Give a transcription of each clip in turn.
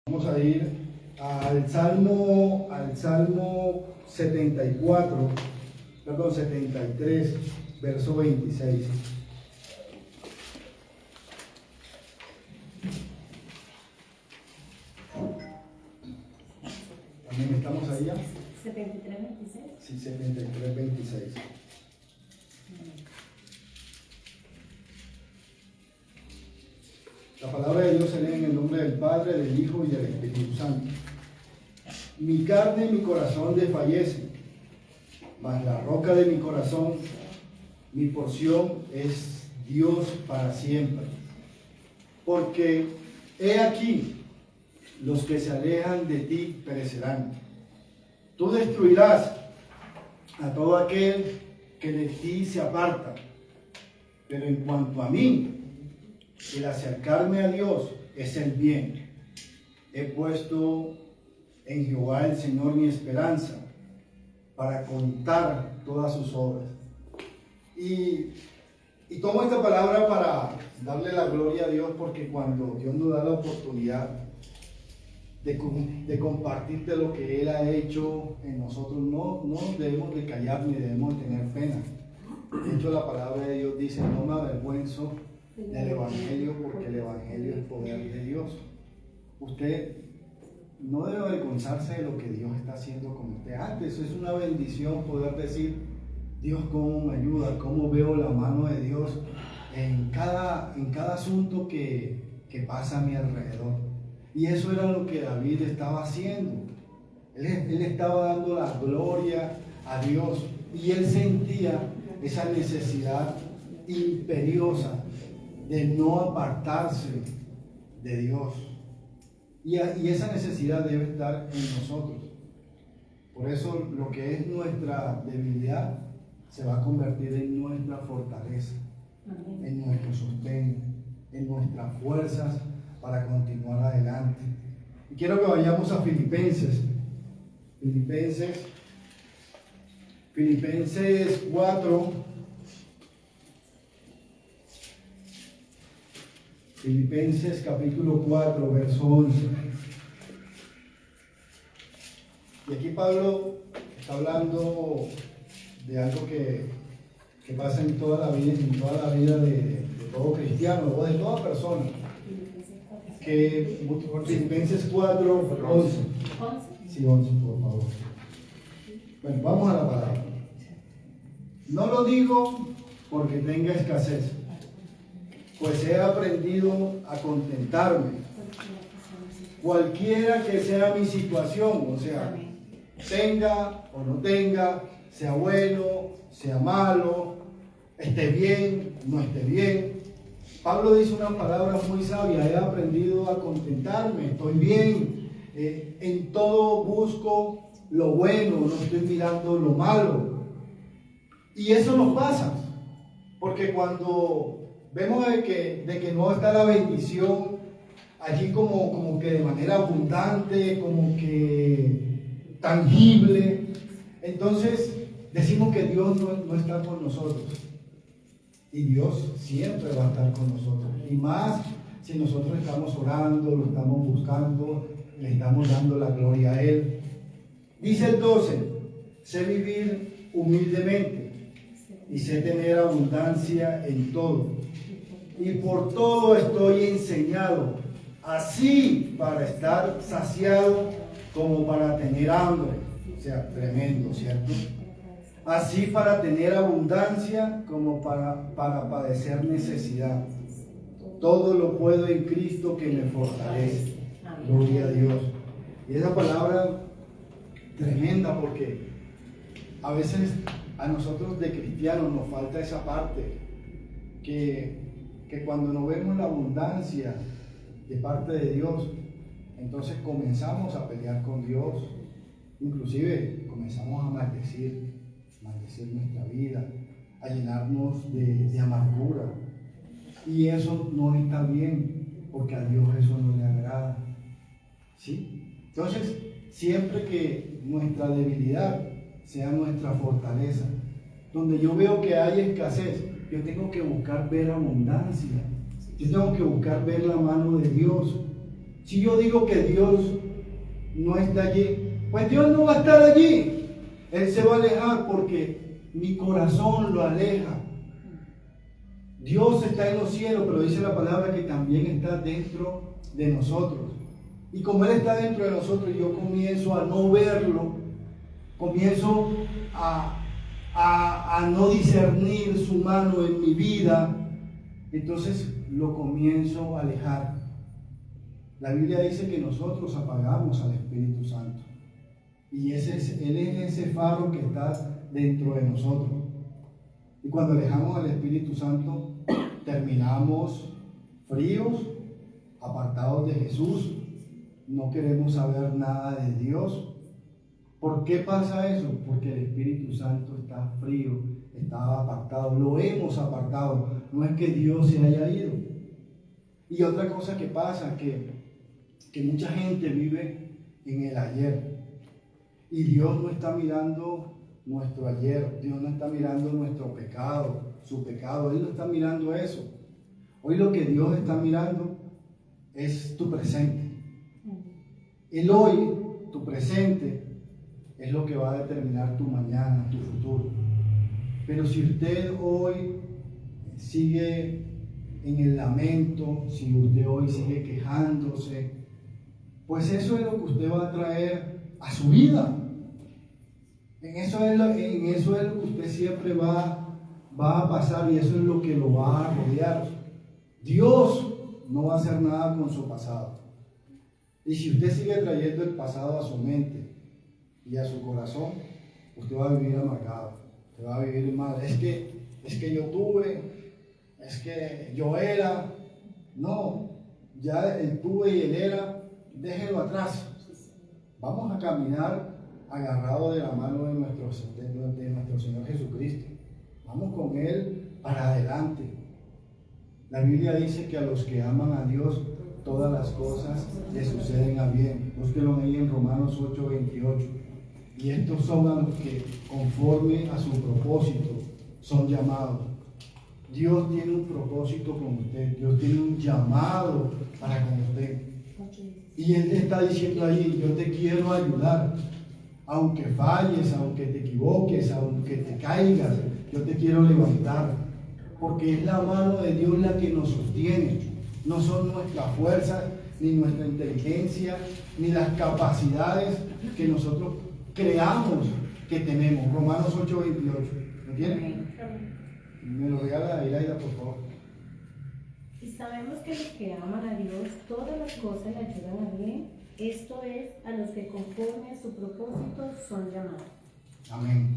Vamos a ir al Salmo 73, verso 26. ¿También estamos ahí ya? 73, 26. Sí, 73, 26. La palabra de Dios se lee en el nombre del Padre, del Hijo y del Espíritu Santo. Mi carne y mi corazón desfallecen, mas la roca de mi corazón, mi porción es Dios para siempre. Porque he aquí, los que se alejan de ti perecerán. Tú destruirás a todo aquel que de ti se aparta. Pero en cuanto a mí, el acercarme a Dios es el bien. He puesto en Jehová el Señor mi esperanza para contar todas sus obras. Y tomo esta palabra para darle la gloria a Dios, porque cuando Dios nos da la oportunidad de compartirte lo que Él ha hecho en nosotros, no debemos de callar ni debemos tener pena. De hecho, la palabra de Dios dice: no me avergüenzo del Evangelio, porque el Evangelio es poder de Dios. Usted no debe avergonzarse de lo que Dios está haciendo con usted. Antes es una bendición poder decir: Dios, cómo me ayuda, cómo veo la mano de Dios en cada asunto que pasa a mi alrededor. Y eso era lo que David estaba haciendo. Él estaba dando la gloria a Dios, y él sentía esa necesidad imperiosa de no apartarse de Dios. Y esa necesidad debe estar en nosotros. Por eso lo que es nuestra debilidad se va a convertir en nuestra fortaleza, en nuestro sostén, en nuestras fuerzas para continuar adelante. Y quiero que vayamos a Filipenses 4. Filipenses capítulo 4, verso 11. Y aquí Pablo está hablando de algo que pasa en toda la vida de todo cristiano o de toda persona. Filipenses 4, 11. Sí, 11, por favor. Bueno, vamos a la palabra. No lo digo porque tenga escasez, pues he aprendido a contentarme, cualquiera que sea mi situación, o sea, tenga o no tenga, sea bueno, sea malo, esté bien, no esté bien. Pablo dice una palabra muy sabia: he aprendido a contentarme, estoy bien, en todo busco lo bueno, no estoy mirando lo malo. Y eso nos pasa, porque cuando vemos de que no está la bendición allí como que de manera abundante, como que tangible, entonces decimos que Dios no está con nosotros. Y Dios siempre va a estar con nosotros. Y más si nosotros estamos orando, lo estamos buscando, le estamos dando la gloria a Él. Dice el 12: sé vivir humildemente y sé tener abundancia en todo. Y por todo estoy enseñado, así para estar saciado como para tener hambre. O sea, tremendo, ¿cierto? Así para tener abundancia como para padecer necesidad. Todo lo puedo en Cristo que me fortalece. Gloria a Dios. Y esa palabra tremenda, porque a veces a nosotros de cristianos nos falta esa parte, que cuando no vemos la abundancia de parte de Dios, entonces comenzamos a pelear con Dios, inclusive comenzamos a maldecir nuestra vida, a llenarnos de amargura, y eso no está bien, porque a Dios eso no le agrada, ¿sí? Entonces, siempre que nuestra debilidad sea nuestra fortaleza, donde yo veo que hay escasez, yo tengo que buscar ver abundancia, yo tengo que buscar ver la mano de Dios. Si yo digo que Dios no está allí, pues Dios no va a estar allí. Él se va a alejar porque mi corazón lo aleja. Dios está en los cielos, pero dice la palabra que también está dentro de nosotros. Y como Él está dentro de nosotros, yo comienzo a no verlo, comienzo a no discernir su mano en mi vida, entonces lo comienzo a alejar. La Biblia dice que nosotros apagamos al Espíritu Santo. Y Él es ese faro que está dentro de nosotros. Y cuando alejamos al Espíritu Santo, terminamos fríos, apartados de Jesús. No queremos saber nada de Dios. ¿Por qué pasa eso? Porque el Espíritu Santo está frío, está apartado. Lo hemos apartado. No es que Dios se haya ido. Y otra cosa que pasa, que mucha gente vive en el ayer. Y Dios no está mirando nuestro ayer. Dios no está mirando nuestro pecado, su pecado. Él no está mirando eso. Hoy lo que Dios está mirando es tu presente. El hoy, tu presente, es lo que va a determinar tu mañana, tu futuro. Pero si usted hoy sigue en el lamento, si usted hoy sigue quejándose, pues eso es lo que usted va a traer a su vida. En eso es lo que usted siempre va a pasar, y eso es lo que lo va a rodear. Dios no va a hacer nada con su pasado. Y si usted sigue trayendo el pasado a su mente y a su corazón, usted va a vivir amargado, usted va a vivir mal. Es que yo tuve, es que yo era. No, ya el tuve y el era, déjelo atrás. Vamos a caminar agarrado de la mano de nuestro Señor Jesucristo. Vamos con Él para adelante. La Biblia dice que a los que aman a Dios, todas las cosas les suceden a bien. Búsquenlo ahí en Romanos 8:28. Y estos son a los que, conforme a su propósito, son llamados. Dios tiene un propósito con usted. Dios tiene un llamado para con usted. Y Él te está diciendo ahí: yo te quiero ayudar. Aunque falles, aunque te equivoques, aunque te caigas, yo te quiero levantar. Porque es la mano de Dios la que nos sostiene. No son nuestras fuerzas, ni nuestra inteligencia, ni las capacidades que nosotros creamos que tenemos. Romanos 8:28. ¿Lo tienen? Me lo regala Iraida, por favor. Y sabemos que los que aman a Dios, todas las cosas le ayudan a bien. Esto es, a los que conforme a su propósito son llamados. Amén.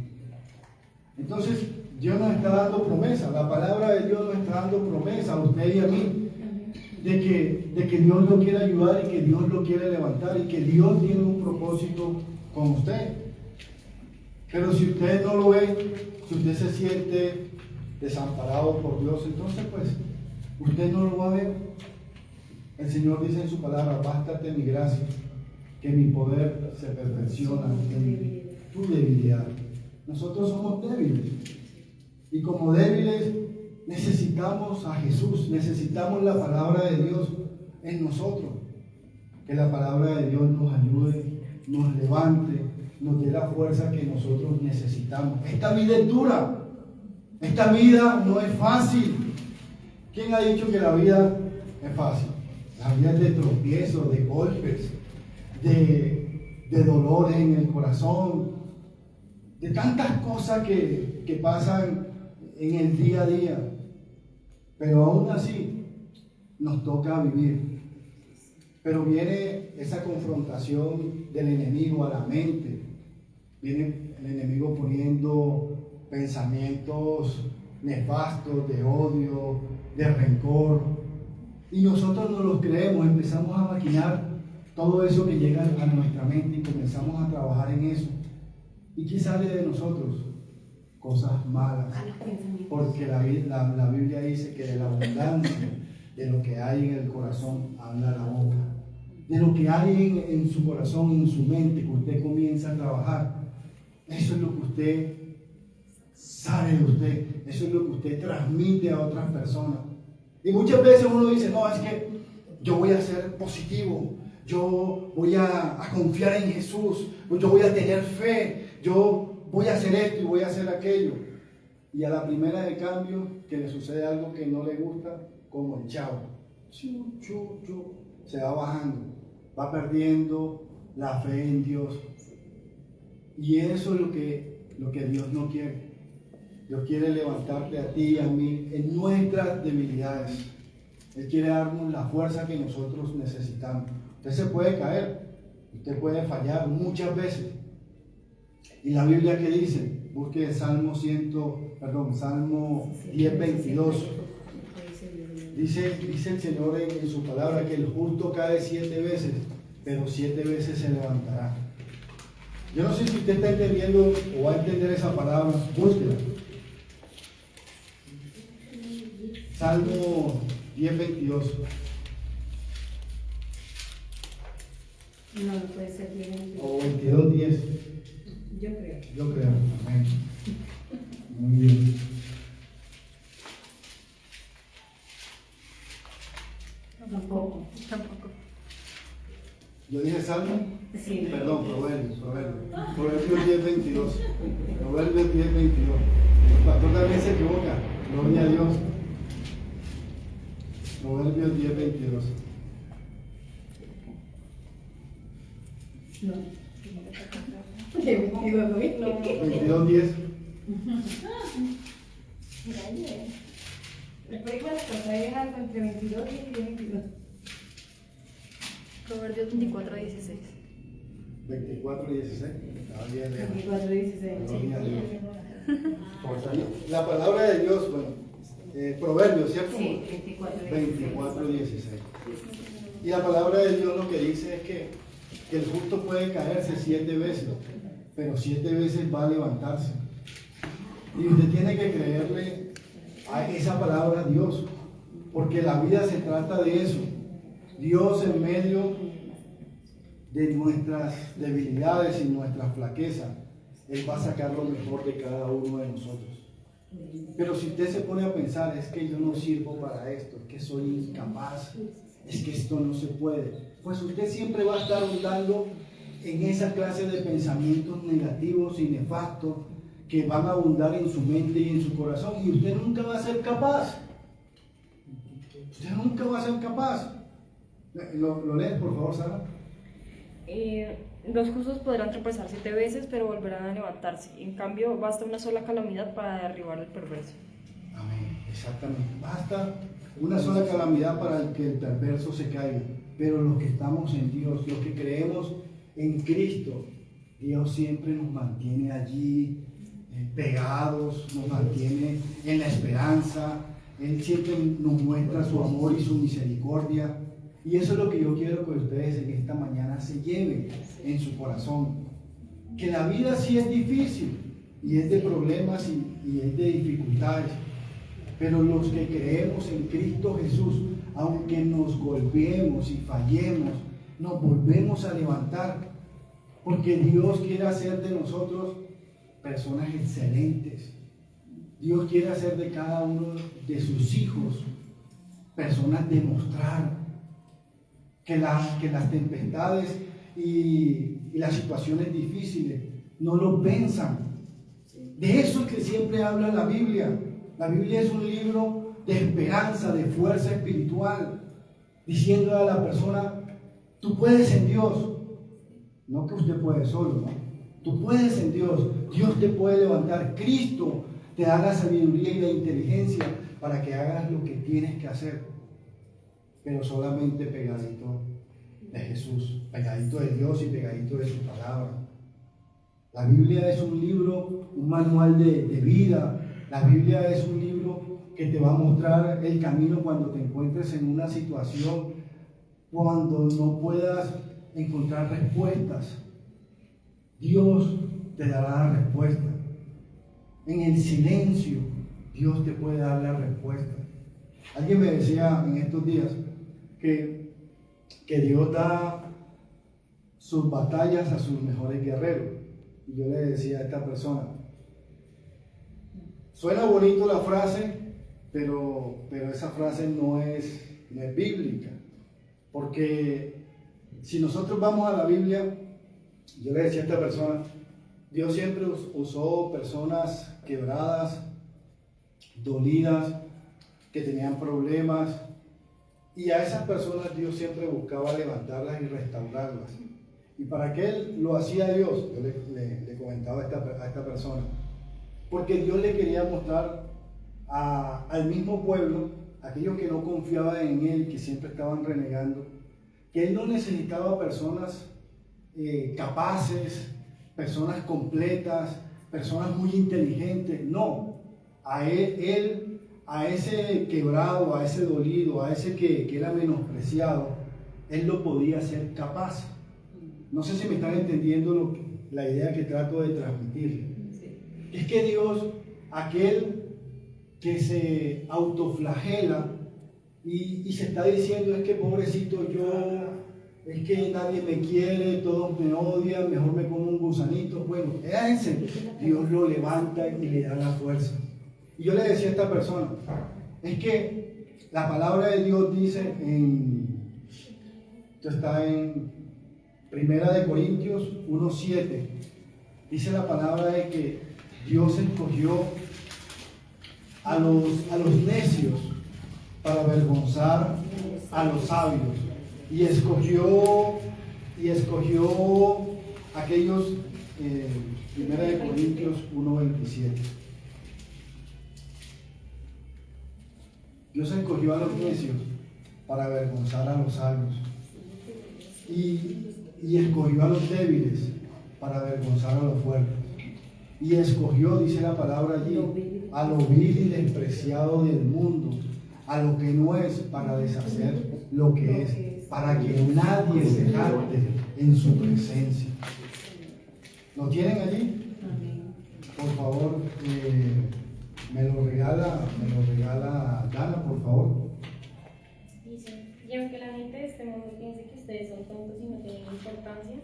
Entonces, Dios nos está dando promesa. La palabra de Dios nos está dando promesa a usted y a mí. De que Dios lo quiere ayudar y que Dios lo quiere levantar y que Dios tiene un propósito con usted. Pero si usted no lo ve, si usted se siente desamparado por Dios, entonces pues usted no lo va a ver. El Señor dice en su palabra: bástate mi gracia, que mi poder se perfecciona en tu debilidad. Nosotros somos débiles, y como débiles necesitamos a Jesús, necesitamos la palabra de Dios en nosotros. Que la palabra de Dios nos ayude, nos levante, nos dé la fuerza que nosotros necesitamos. Esta vida es dura, esta vida no es fácil. ¿Quién ha dicho que la vida es fácil? La vida es de tropiezos, de golpes, de dolores en el corazón, de tantas cosas que pasan en el día a día. Pero aún así nos toca vivir. Pero viene esa confrontación del enemigo a la mente. Viene el enemigo poniendo pensamientos nefastos, de odio, de rencor. Y nosotros no los creemos, empezamos a maquinar todo eso que llega a nuestra mente y comenzamos a trabajar en eso. ¿Y qué sale de nosotros? Cosas malas. Porque la Biblia dice que de la abundancia de lo que hay en el corazón habla la boca. De lo que hay en su corazón, en su mente, que usted comienza a trabajar. Eso es lo que usted sabe de usted. Eso es lo que usted transmite a otras personas. Y muchas veces uno dice: no, es que yo voy a ser positivo, yo voy a confiar en Jesús, yo voy a tener fe, yo voy a hacer esto y voy a hacer aquello. Y a la primera de cambio, que le sucede algo que no le gusta, como el chavo, se va bajando, va perdiendo la fe en Dios. Y eso es lo que Dios no quiere. Dios quiere levantarte a ti y a mí en nuestras debilidades. Él quiere darnos la fuerza que nosotros necesitamos. Usted se puede caer, usted puede fallar muchas veces. ¿Y la Biblia qué dice? Busque Salmo 10, 22. Dice el Señor en su palabra que el justo cae 7 veces, pero 7 veces se levantará. Yo no sé si usted está entendiendo o va a entender esa palabra. Búsquela. Salmo 10, 22. No puede ser 10. O 22, 10. Yo creo. Yo creo. Amén. Muy bien. Tampoco. Yo dije Salmo. Sí. Perdón, Proverbios 10, 22. Proverbios 10, 22. El pastor también se equivoca. Gloria a Dios. Proverbios 10, 22. No. 22, 10. Después cuando es algo entre 22 y 22. Proverbios 24, 16. 24, 16. Estaba bien, 24, 16. Gloria a Dios. La palabra de Dios, bueno, Proverbios, ¿cierto? Sí, 24, 16. Y la palabra de Dios lo que dice es que el justo puede caerse 7 veces, pero 7 veces va a levantarse. Y usted tiene que creerle a esa palabra a Dios, porque la vida se trata de eso. Dios en medio de nuestras debilidades y nuestras flaquezas, Él va a sacar lo mejor de cada uno de nosotros. Pero si usted se pone a pensar, es que yo no sirvo para esto, es que soy incapaz, es que esto no se puede, pues usted siempre va a estar hundando en esa clase de pensamientos negativos y nefastos que van a abundar en su mente y en su corazón, y usted nunca va a ser capaz. Usted nunca va a ser capaz. ¿Lo lees, por favor, Sara? Los justos podrán tropezar 7 veces, pero volverán a levantarse. En cambio, basta una sola calamidad para derribar al perverso. Amén, exactamente. Basta una sola calamidad para que el perverso se caiga. Pero los que estamos en Dios, los que creemos en Cristo, Dios siempre nos mantiene allí pegados, nos mantiene en la esperanza. Él siempre nos muestra su amor y su misericordia. Y eso es lo que yo quiero que ustedes en esta mañana se lleven en su corazón. Que la vida sí es difícil y es de problemas y es de dificultades. Pero los que creemos en Cristo Jesús, aunque nos golpeemos y fallemos, nos volvemos a levantar. Porque Dios quiere hacer de nosotros personas excelentes. Dios quiere hacer de cada uno de sus hijos personas de mostrar que las tempestades y las situaciones difíciles no los venzan. De eso es que siempre habla la Biblia. La Biblia es un libro de esperanza, de fuerza espiritual, diciendo a la persona, tú puedes en Dios. No que usted puede solo, ¿no? Tú puedes en Dios. Dios te puede levantar. Cristo te da la sabiduría y la inteligencia para que hagas lo que tienes que hacer. Pero solamente pegadito de Jesús, pegadito de Dios y pegadito de su palabra. La Biblia es un libro, un manual de vida. La Biblia es un libro que te va a mostrar el camino cuando te encuentres en una situación, cuando no puedas encontrar respuestas. Dios te dará la respuesta. En el silencio, Dios te puede dar la respuesta. Alguien me decía en estos días que Dios da sus batallas a sus mejores guerreros. Y yo le decía a esta persona, suena bonito la frase, pero esa frase no es bíblica. Porque si nosotros vamos a la Biblia, yo le decía a esta persona, Dios siempre usó personas quebradas, dolidas, que tenían problemas, y a esas personas Dios siempre buscaba levantarlas y restaurarlas. ¿Y para qué Él lo hacía Dios? Yo le comentaba a esta persona, porque Dios le quería mostrar al mismo pueblo, aquellos que no confiaban en Él, que siempre estaban renegando, que Él no necesitaba personas capaces, personas completas, personas muy inteligentes. No, a ese quebrado, a ese dolido, a ese que era menospreciado, Él lo podía hacer capaz. No sé si me están entendiendo la idea que trato de transmitir. Es que Dios, aquel que se autoflagela y se está diciendo, es que pobrecito yo, es que nadie me quiere, todos me odian, mejor me como un gusanito. Bueno, a ese Dios lo levanta y le da la fuerza. Y yo le decía a esta persona, es que la palabra de Dios dice esto está en 1 Corintios 1:7, dice la palabra de que Dios escogió a los necios para avergonzar a los sabios, y escogió aquellos, 1 Corintios 1:27. Dios escogió a los necios para avergonzar a los sabios, y escogió a los débiles para avergonzar a los fuertes, y escogió, dice la palabra allí, a lo vil y despreciado del mundo, a lo que no es, para deshacer lo que es, para que nadie se jacte en su presencia. ¿Lo tienen allí? Por favor, me lo regala Dana, por favor. Dice, y aunque la gente de este mundo piense que ustedes son tontos y no tienen importancia,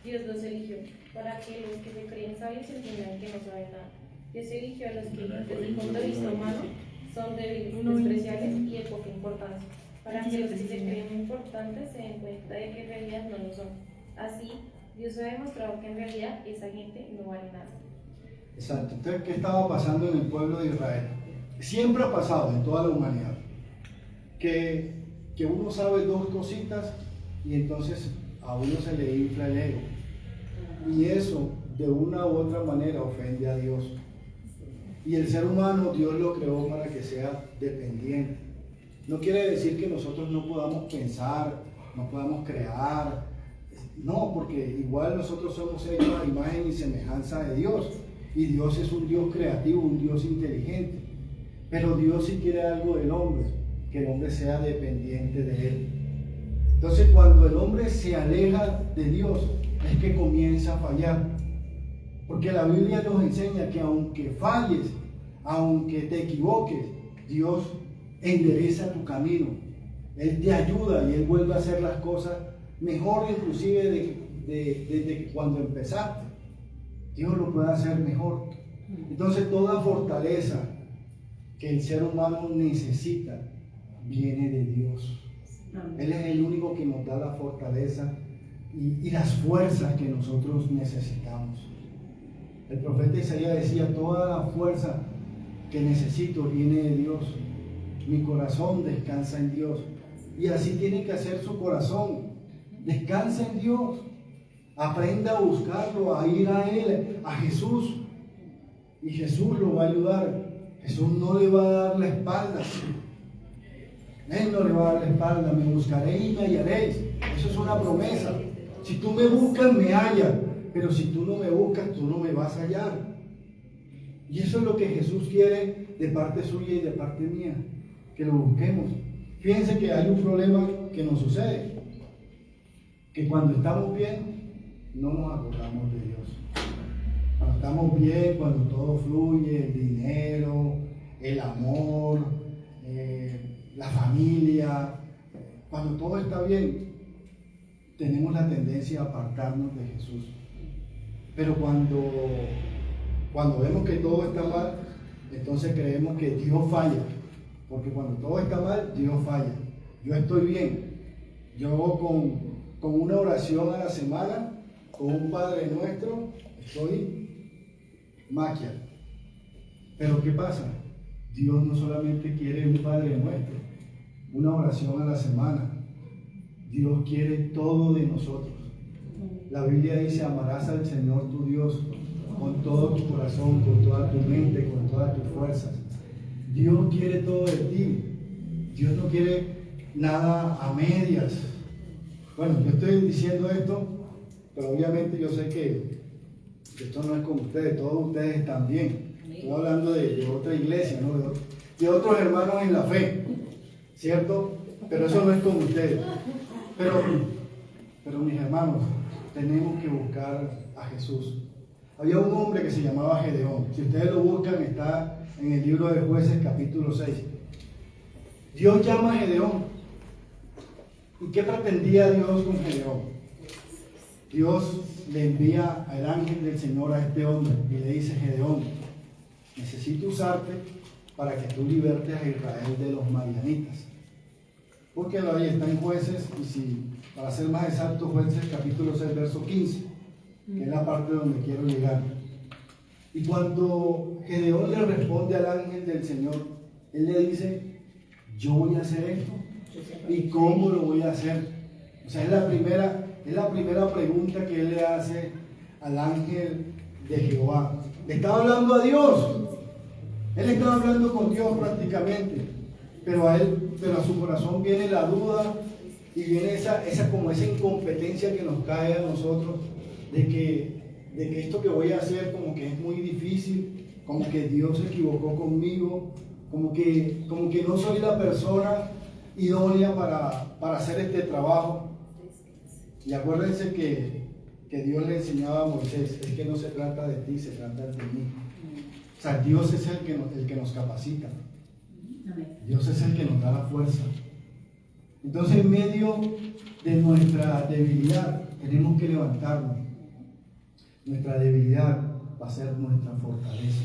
Dios los eligió para que los que se creen sabios entiendan que no saben nada. Dios eligió a los que, desde el punto de vista humano, son débiles, despreciables y de poca importancia, para que los que se creen importantes se den cuenta de que en realidad no lo son. Así, Dios ha demostrado que en realidad esa gente no vale nada. Exacto. Entonces, ¿qué estaba pasando en el pueblo de Israel? Siempre ha pasado en toda la humanidad que uno sabe dos cositas y entonces a uno se le infla el ego, y eso de una u otra manera ofende a Dios. Y el ser humano Dios lo creó para que sea dependiente. No quiere decir que nosotros no podamos pensar, no podamos crear, no, porque igual nosotros somos hechos a imagen y semejanza de Dios, y Dios es un Dios creativo, un Dios inteligente. Pero Dios sí quiere algo del hombre, que el hombre sea dependiente de Él. Entonces, cuando el hombre se aleja de Dios, es que comienza a fallar. Porque la Biblia nos enseña que aunque falles, aunque te equivoques, Dios endereza tu camino. Él te ayuda y Él vuelve a hacer las cosas mejor, inclusive desde cuando empezaste. Dios lo puede hacer mejor. Entonces, toda fortaleza que el ser humano necesita viene de Dios. Él es el único que nos da la fortaleza y las fuerzas que nosotros necesitamos. El profeta Isaías decía, toda la fuerza que necesito viene de Dios. Mi corazón descansa en Dios. Y así tiene que hacer su corazón. Descansa en Dios. Aprenda a buscarlo, a ir a Él, a Jesús. Y Jesús lo va a ayudar. Jesús no le va a dar la espalda. Él no le va a dar la espalda. Me buscaréis y me hallaréis. Eso es una promesa. Si tú me buscas, me hallas. Pero si tú no me buscas, tú no me vas a hallar. Y eso es lo que Jesús quiere de parte suya y de parte mía. Que lo busquemos. Fíjense que hay un problema que nos sucede. Que cuando estamos bien, no nos acordamos de Dios. Cuando estamos bien, cuando todo fluye, el dinero, el amor, la familia, cuando todo está bien, tenemos la tendencia a apartarnos de Jesús. Pero cuando vemos que todo está mal, entonces creemos que Dios falla. Porque cuando todo está mal, Dios falla. Yo estoy bien. Yo con una oración a la semana, con un Padre Nuestro, estoy maquia. Pero ¿qué pasa? Dios no solamente quiere un Padre Nuestro, una oración a la semana. Dios quiere todo de nosotros. La Biblia dice: amarás al Señor tu Dios con todo tu corazón, con toda tu mente, con todas tus fuerzas. Dios quiere todo de ti. Dios no quiere nada a medias. Bueno, yo estoy diciendo esto, pero obviamente yo sé que esto no es con ustedes, todos ustedes están bien. Estoy hablando de otra iglesia, ¿no? De otros hermanos en la fe, ¿cierto? Pero eso no es con ustedes. Pero mis hermanos, tenemos que buscar a Jesús. Había un hombre que se llamaba Gedeón. Si ustedes lo buscan, está en el libro de Jueces, capítulo 6. Dios llama a Gedeón. ¿Y qué pretendía Dios con Gedeón? Dios le envía al ángel del Señor a este hombre y le dice: Gedeón, necesito usarte para que tú libertes a Israel de los madianitas. Búsquenlo ahí, está en Jueces, y si, para ser más exacto, Jueces capítulo 6, verso 15, que es la parte donde quiero llegar. Y cuando Gedeón le responde al ángel del Señor, él le dice: yo voy a hacer esto. ¿Y cómo lo voy a hacer? O sea, es la primera pregunta que él le hace al ángel de Jehová. Le estaba hablando a Dios. Él estaba hablando con Dios prácticamente. Pero a su corazón viene la duda y viene esa incompetencia que nos cae a nosotros de que esto que voy a hacer como que es muy difícil, como que Dios se equivocó conmigo, como que no soy la persona idónea para hacer este trabajo. Y acuérdense que Dios le enseñaba a Moisés: es que no se trata de ti, se trata de mí. O sea, Dios es el que nos capacita. Dios es el que nos da la fuerza. Entonces, en medio de nuestra debilidad, tenemos que levantarnos. Nuestra debilidad va a ser nuestra fortaleza.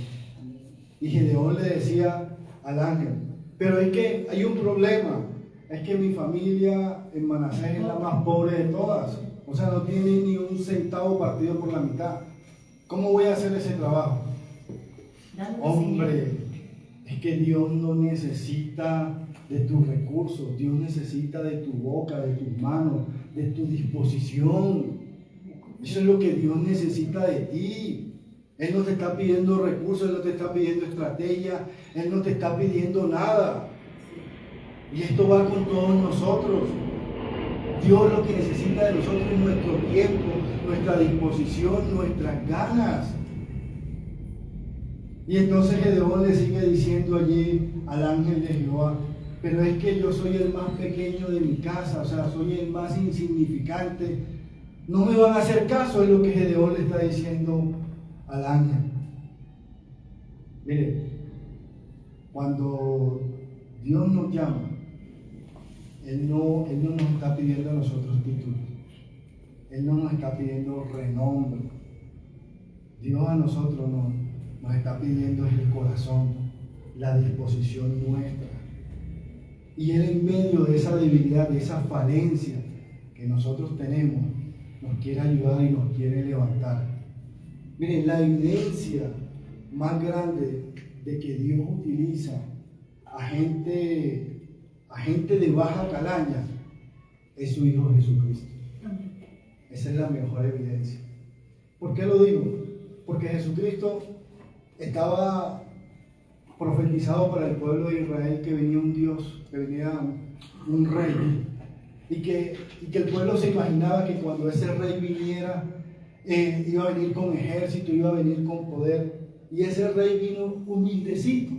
Y Gedeón le decía al ángel: pero es que hay un problema. Es que mi familia en Manasés es la más pobre de todas. O sea, no tiene ni un centavo partido por la mitad. ¿Cómo voy a hacer ese trabajo? Hombre, es que Dios no necesita de tus recursos. Dios necesita de tu boca, de tus manos, de tu disposición. Eso es lo que Dios necesita de ti. Él no te está pidiendo recursos, Él no te está pidiendo estrategia, Él no te está pidiendo nada. Y esto va con todos nosotros. Dios lo que necesita de nosotros es nuestro tiempo, nuestra disposición, nuestras ganas. Y entonces Gedeón le sigue diciendo allí al ángel de Jehová: pero es que yo soy el más pequeño de mi casa, o sea, soy el más insignificante. No me van a hacer caso, es lo que Gedeón le está diciendo al ángel. Mire, cuando Dios nos llama, Él no nos está pidiendo a nosotros títulos. Él no nos está pidiendo renombre. Dios a nosotros nos está pidiendo el corazón, la disposición nuestra. Y Él, en medio de esa debilidad, de esa falencia que nosotros tenemos, nos quiere ayudar y nos quiere levantar. Miren, la evidencia más grande de que Dios utiliza a gente de baja calaña es su Hijo Jesucristo. Esa es la mejor evidencia. ¿Por qué lo digo? Porque Jesucristo estaba profetizado para el pueblo de Israel que venía un Dios, que venía un rey, y que el pueblo se imaginaba que cuando ese rey viniera, iba a venir con ejército, iba a venir con poder. Y ese rey vino humildecito,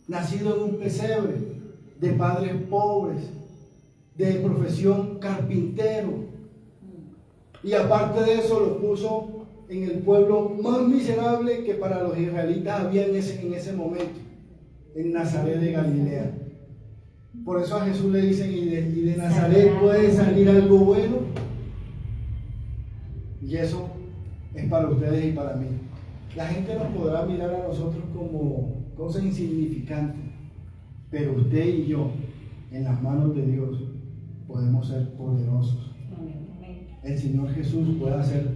nacido en un pesebre, de padres pobres, de profesión carpintero. Y aparte de eso lo puso en el pueblo más miserable que para los israelitas había en ese momento, en Nazaret de Galilea. Por eso a Jesús le dicen: ¿y de Nazaret puede salir algo bueno? Y eso es para ustedes y para mí. La gente nos podrá mirar a nosotros como cosas insignificantes, pero usted y yo, en las manos de Dios, podemos ser poderosos. el Señor Jesús puede hacer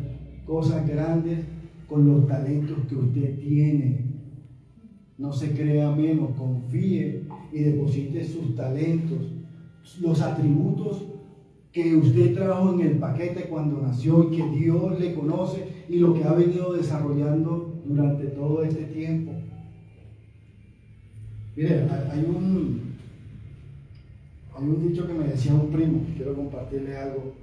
cosas grandes con los talentos que usted tiene. No se crea menos, confíe y deposite sus talentos, los atributos que usted trajo en el paquete cuando nació y que Dios le conoce y lo que ha venido desarrollando durante todo este tiempo. Mire, hay un dicho que me decía un primo, quiero compartirles algo.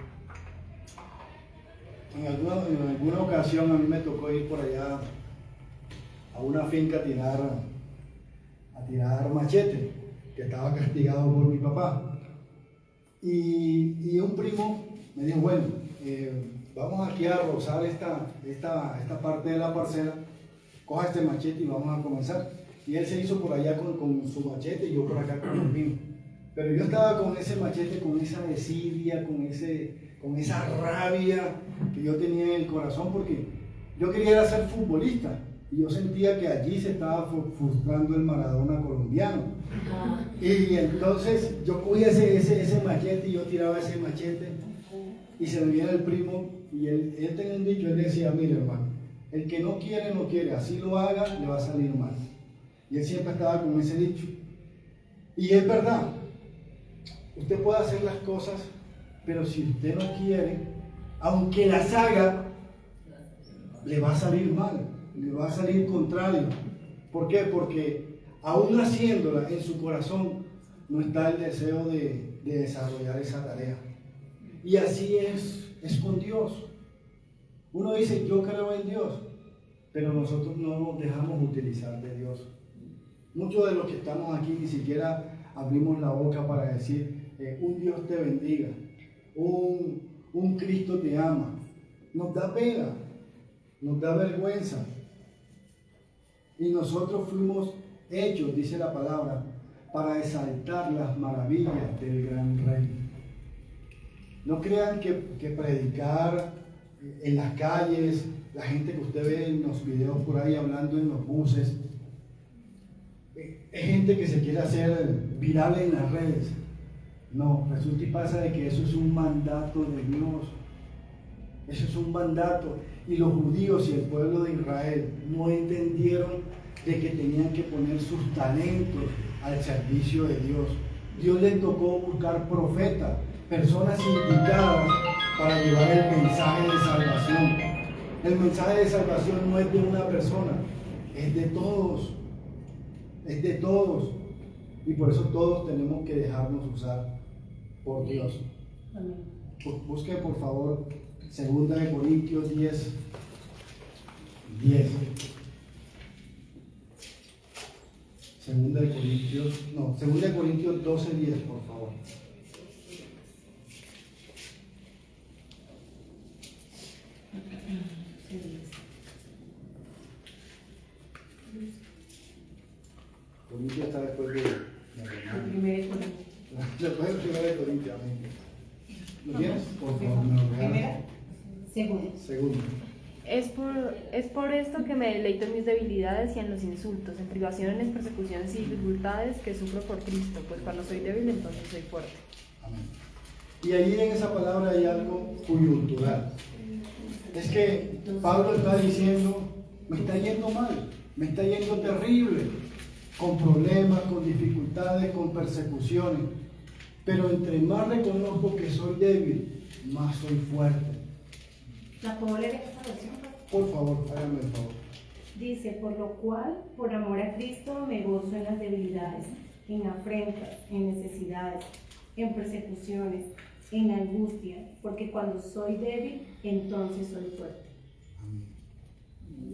En alguna ocasión a mí me tocó ir por allá a una finca a tirar machete, que estaba castigado por mi papá. Y un primo me dijo, bueno, vamos aquí a rozar esta parte de la parcela, coja este machete y vamos a comenzar. Y él se hizo por allá con su machete y yo por acá con el mío. Pero yo estaba con ese machete, con esa desidia, con esa rabia que yo tenía en el corazón, porque yo quería ser futbolista y yo sentía que allí se estaba frustrando el Maradona colombiano. Y entonces yo cogía ese machete y yo tiraba ese machete y se me viene el primo y él tenía un dicho, él decía, mire hermano, el que no quiere, así lo haga, le va a salir mal. Y él siempre estaba con ese dicho. Y es verdad, usted puede hacer las cosas, pero si usted no quiere, aunque las haga, le va a salir mal, le va a salir contrario. ¿Por qué? Porque aún haciéndola en su corazón no está el deseo de desarrollar esa tarea. Y así es con Dios. Uno dice, yo creo en Dios, pero nosotros no nos dejamos utilizar de Dios. Muchos de los que estamos aquí ni siquiera abrimos la boca para decir, un Dios te bendiga, un Cristo te ama. Nos da pena, nos da vergüenza. Y nosotros fuimos hechos, dice la palabra, para exaltar las maravillas del gran Rey. No crean que predicar en las calles, la gente que usted ve en los videos por ahí hablando en los buses, es gente que se quiere hacer viral en las redes. No, resulta y pasa de que eso es un mandato de Dios. Eso es un mandato. Y los judíos y el pueblo de Israel no entendieron de que tenían que poner sus talentos al servicio de Dios. Dios les tocó buscar profetas, personas indicadas para llevar el mensaje de salvación. El mensaje de salvación no es de una persona, es de todos. Es de todos. Y por eso todos tenemos que dejarnos usar por Dios. Amén. Busque por favor 2 Corintios 10. 2 Corintios 12, 10, por favor. Corintios está después de después del 1 Corintios, amén. ¿Lo tienes? Por favor, me lo regalas. Primera, segunda. Es por esto que me deleito en mis debilidades y en los insultos, en privaciones, persecuciones y dificultades que sufro por Cristo, pues cuando soy débil entonces soy fuerte. Amén. Y allí en esa palabra hay algo coyuntural. Es que Pablo está diciendo, me está yendo mal, me está yendo terrible, con problemas, con dificultades, con persecuciones. Pero entre más reconozco que soy débil, más soy fuerte. ¿La puedo leer en esta versión? Por favor, háganme el favor. Dice, por lo cual, por amor a Cristo, me gozo en las debilidades, en afrentas, en necesidades, en persecuciones, en angustia, porque cuando soy débil, entonces soy fuerte.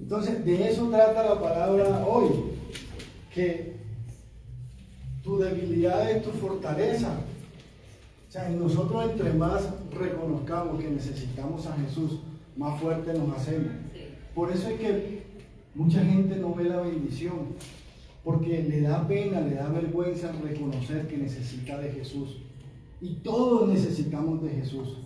Entonces, de eso trata la palabra hoy, que tu debilidad es tu fortaleza. O sea, nosotros entre más reconozcamos que necesitamos a Jesús, más fuerte nos hacemos. Por eso es que mucha gente no ve la bendición, porque le da pena, le da vergüenza reconocer que necesita de Jesús. Y todos necesitamos de Jesús.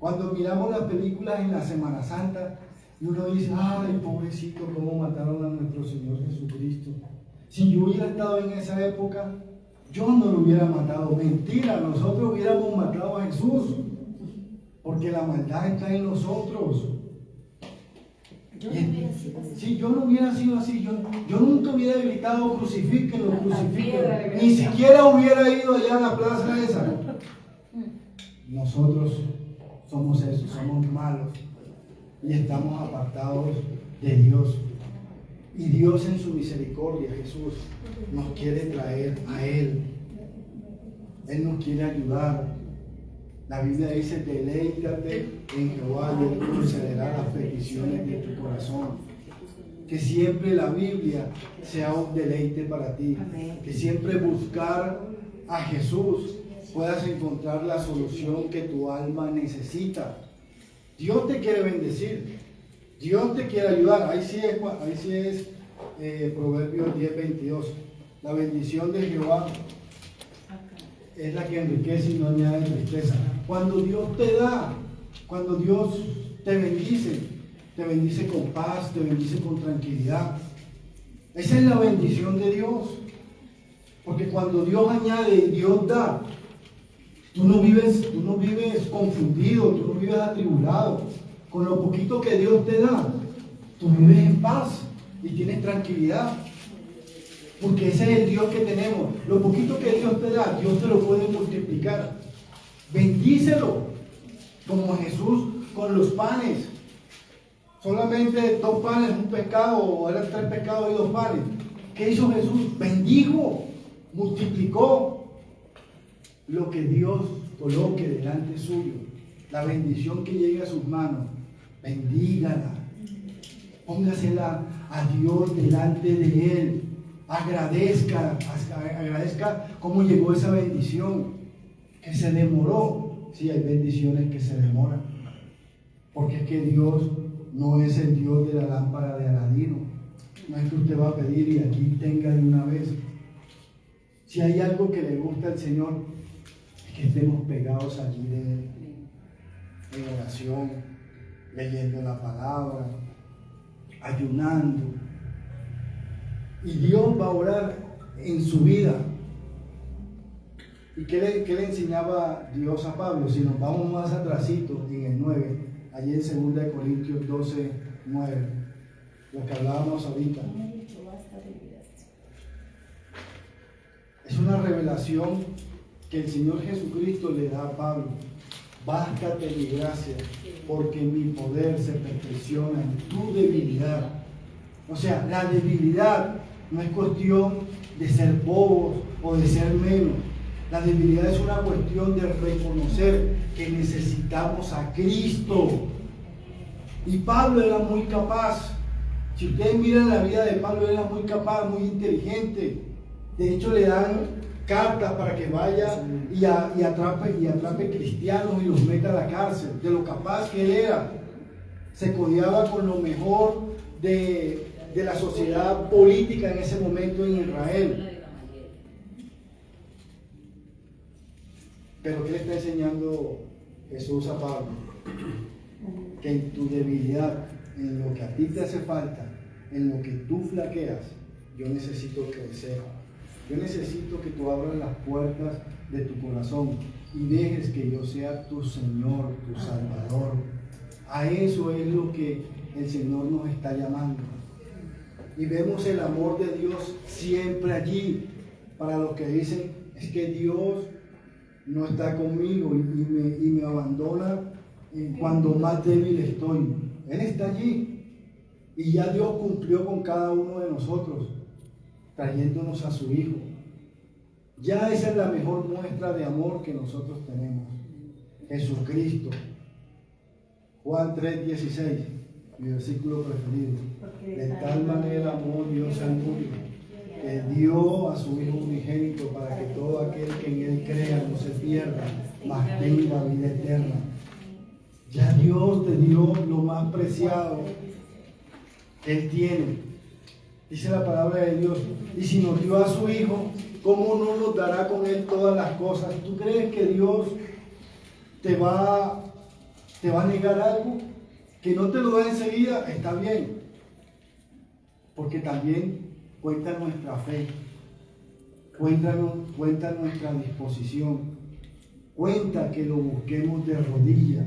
Cuando miramos las películas en la Semana Santa, y uno dice, ay, pobrecito, cómo mataron a nuestro Señor Jesucristo. Si yo hubiera estado en esa época, yo no lo hubiera matado. Mentira, nosotros hubiéramos matado a Jesús. porque la maldad está en nosotros. Si yo no hubiera sido así, yo nunca hubiera gritado crucifíquenlo, crucifíquenlo, ni siquiera hubiera ido allá a la plaza esa. Nosotros somos eso, somos malos y estamos apartados de Dios. Y Dios en su misericordia, Jesús, nos quiere traer a Él. Él nos quiere ayudar. La Biblia dice, deleítate en Jehová y Él concederá las peticiones de tu corazón. Que siempre la Biblia sea un deleite para ti. Que siempre buscar a Jesús puedas encontrar la solución que tu alma necesita. Dios te quiere bendecir. Dios te quiere ayudar. Ahí sí es Proverbios 10:22. La bendición de Jehová es la que enriquece y no añade tristeza. Cuando Dios te da, cuando Dios te bendice con paz, te bendice con tranquilidad. Esa es la bendición de Dios. Porque cuando Dios añade y Dios da, tú no vives confundido, tú no vives atribulado. Con lo poquito que Dios te da, tú vives en paz y tienes tranquilidad. Porque ese es el Dios que tenemos. Lo poquito que Dios te da, Dios te lo puede multiplicar. Bendícelo, como Jesús con los panes. Solamente 2 panes, un pescado, o eran 3 pescados y 2 panes. ¿Qué hizo Jesús? Bendijo, multiplicó lo que Dios coloque delante suyo. La bendición que llegue a sus manos, bendígala. Póngasela a Dios delante de Él. Agradezca cómo llegó esa bendición, que se demoró. Sí, hay bendiciones que se demoran, porque es que Dios no es el Dios de la lámpara de Aladino. No es que usted va a pedir y aquí tenga de una vez. Si hay algo que le gusta al Señor, es que estemos pegados allí de Él, en oración, leyendo la palabra, ayunando. Y Dios va a orar en su vida. ¿Y qué le enseñaba Dios a Pablo? Si nos vamos más atrasito, en el 9, allí en 2 Corintios 12, 9, lo que hablábamos ahorita. Es una revelación que el Señor Jesucristo le da a Pablo. Bástate mi gracia, porque mi poder se perfecciona en tu debilidad. O sea, la debilidad no es cuestión de ser bobos o de ser menos. La debilidad es una cuestión de reconocer que necesitamos a Cristo. Y Pablo era muy capaz. Si ustedes miran la vida de Pablo, era muy capaz, muy inteligente. De hecho, le dan cartas para que vaya y atrape cristianos y los meta a la cárcel. De lo capaz que él era. Se codeaba con lo mejor de la sociedad política en ese momento en Israel. Pero ¿qué le está enseñando Jesús a Pablo? Que en tu debilidad, en lo que a ti te hace falta, en lo que tú flaqueas, yo necesito crecer. Yo necesito que tú abras las puertas de tu corazón y dejes que yo sea tu Señor, tu Salvador. A eso es lo que el Señor nos está llamando. Y vemos el amor de Dios siempre allí. Para los que dicen, es que Dios no está conmigo y me abandona cuando más débil estoy. Él está allí. Y ya Dios cumplió con cada uno de nosotros, trayéndonos a su Hijo. Ya esa es la mejor muestra de amor que nosotros tenemos. Jesucristo. Juan 3:16, mi versículo preferido. De tal manera amó Dios al mundo, que dio a su Hijo unigénito para que todo aquel que en Él crea no se pierda, mas tenga vida eterna. Ya Dios te dio lo más preciado que Él tiene. Dice la palabra de Dios. Y si nos dio a su Hijo, ¿cómo no nos dará con Él todas las cosas? ¿Tú crees que Dios te va a negar algo? Que no te lo dé enseguida, está bien. Porque también cuenta nuestra fe, cuenta nuestra disposición, cuenta que lo busquemos de rodillas,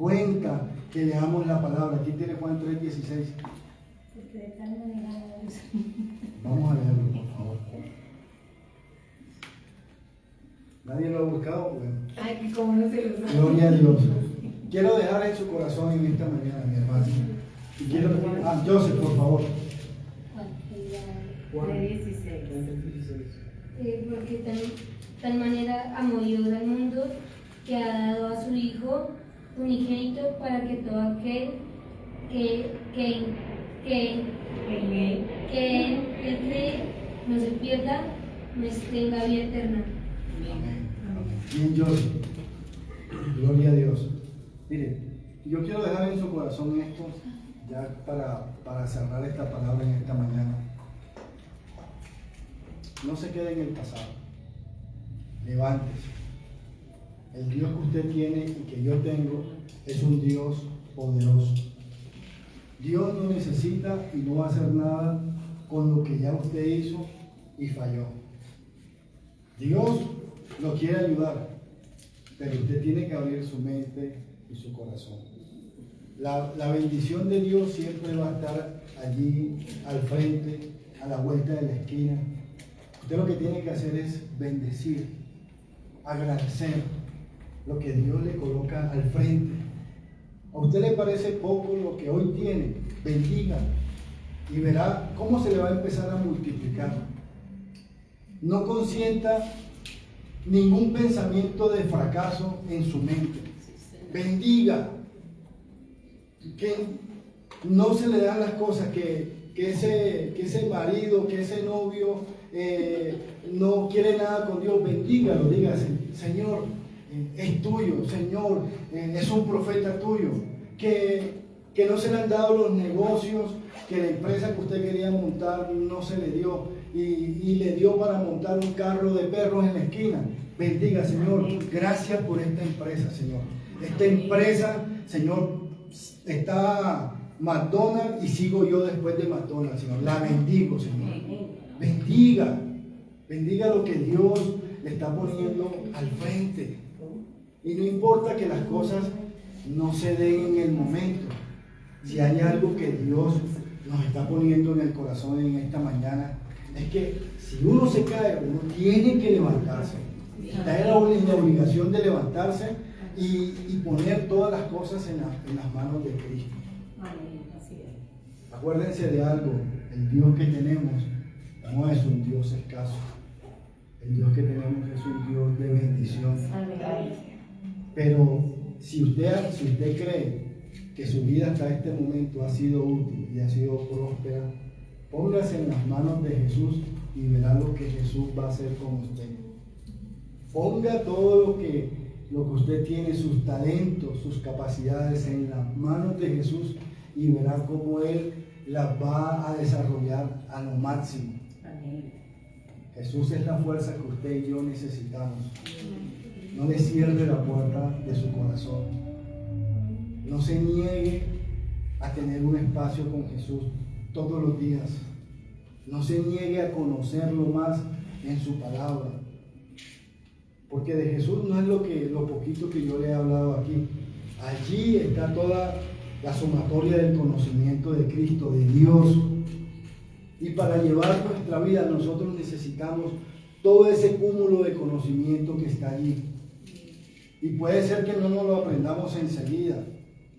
cuenta que leamos la palabra. Aquí tiene Juan 3:16. Porque de tal manera Vamos a leerlo, por favor. ¿Nadie lo ha buscado? Bueno. ay, cómo no se lo sabe. Gloria a Dios. Quiero dejar en su corazón en esta mañana, mi hermano. Y quiero, Joseph, por favor. De 16. Porque tal manera amó Dios al mundo que ha dado a su Hijo unigénito para que todo aquel que En él. él cree no se pierda, mas tenga vida eterna. Bien, Joseph. Gloria a Dios. Mire, yo quiero dejar en su corazón esto, ya para cerrar esta palabra en esta mañana. No se quede en el pasado. Levántese. El Dios que usted tiene y que yo tengo es un Dios poderoso. Dios no necesita y no va a hacer nada con lo que ya usted hizo y falló. Dios lo quiere ayudar, pero usted tiene que abrir su mente y su corazón. La bendición de Dios siempre va a estar allí al frente, a la vuelta de la esquina. Usted lo que tiene que hacer es bendecir, agradecer lo que Dios le coloca al frente. ¿A usted le parece poco lo que hoy tiene? Bendiga y verá cómo se le va a empezar a multiplicar. No consienta ningún pensamiento de fracaso en su mente. Bendiga. Que no se le dan las cosas, que ese marido, que ese novio no quiere nada con Dios. Bendígalo, dígase: Señor, es tuyo, Señor, es un profeta tuyo. Que no se le han dado los negocios, que la empresa que usted quería montar no se le dio y le dio para montar un carro de perros en la esquina. Bendiga, Señor, gracias por esta empresa, Señor. Esta empresa, Señor, está McDonald's y sigo yo después de McDonald's, Señor. La bendigo, Señor. Bendiga lo que Dios le está poniendo al frente. Y no importa que las cosas no se den en el momento. Si hay algo que Dios nos está poniendo en el corazón en esta mañana, es que si uno se cae, uno tiene que levantarse. Está en la obligación de levantarse y poner todas las cosas en las manos de Cristo. Acuérdense de algo: el Dios que tenemos no es un Dios escaso. El Dios que tenemos es un Dios de bendición. Pero si usted cree que su vida hasta este momento ha sido útil y ha sido próspera, póngase en las manos de Jesús y verá lo que Jesús va a hacer con usted. Ponga todo lo que usted tiene, sus talentos, sus capacidades en las manos de Jesús y verá cómo Él las va a desarrollar a lo máximo. Jesús es la fuerza que usted y yo necesitamos. No le cierre la puerta de su corazón. No se niegue a tener un espacio con Jesús todos los días. No se niegue a conocerlo más en su palabra. Porque de Jesús no es lo poquito que yo le he hablado aquí. Allí está toda la sumatoria del conocimiento de Cristo, de Dios. Y para llevar nuestra vida nosotros necesitamos todo ese cúmulo de conocimiento que está allí. Y puede ser que no nos lo aprendamos enseguida,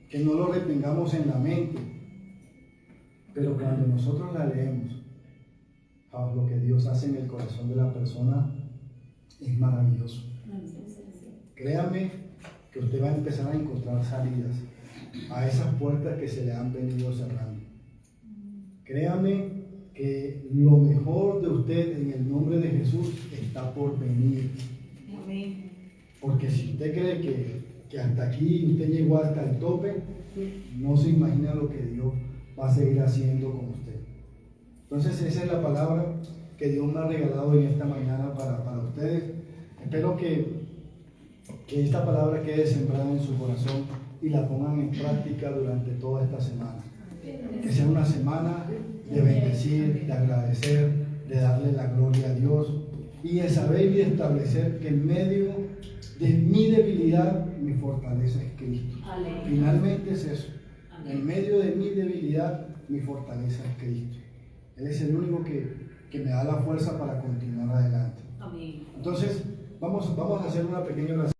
que no lo retengamos en la mente. Pero cuando nosotros la leemos, lo que Dios hace en el corazón de la persona es maravilloso. Créame que usted va a empezar a encontrar salidas a esas puertas que se le han venido cerrando. Créame que lo mejor de usted en el nombre de Jesús está por venir. Porque si usted cree que hasta aquí usted llegó hasta el tope, no se imagina lo que Dios va a seguir haciendo con usted. Entonces esa es la palabra que Dios me ha regalado en esta mañana para ustedes. Espero que esta palabra quede sembrada en su corazón y la pongan en práctica durante toda esta semana. Que sea una semana de bendecir, de agradecer, de darle la gloria a Dios y de saber y de establecer que en medio de mi debilidad mi fortaleza es Cristo. Aleluya. Finalmente es eso. Amén. En medio de mi debilidad, mi fortaleza es Cristo. Él es el único que me da la fuerza para continuar adelante. Amén. Entonces, vamos a hacer una pequeña oración.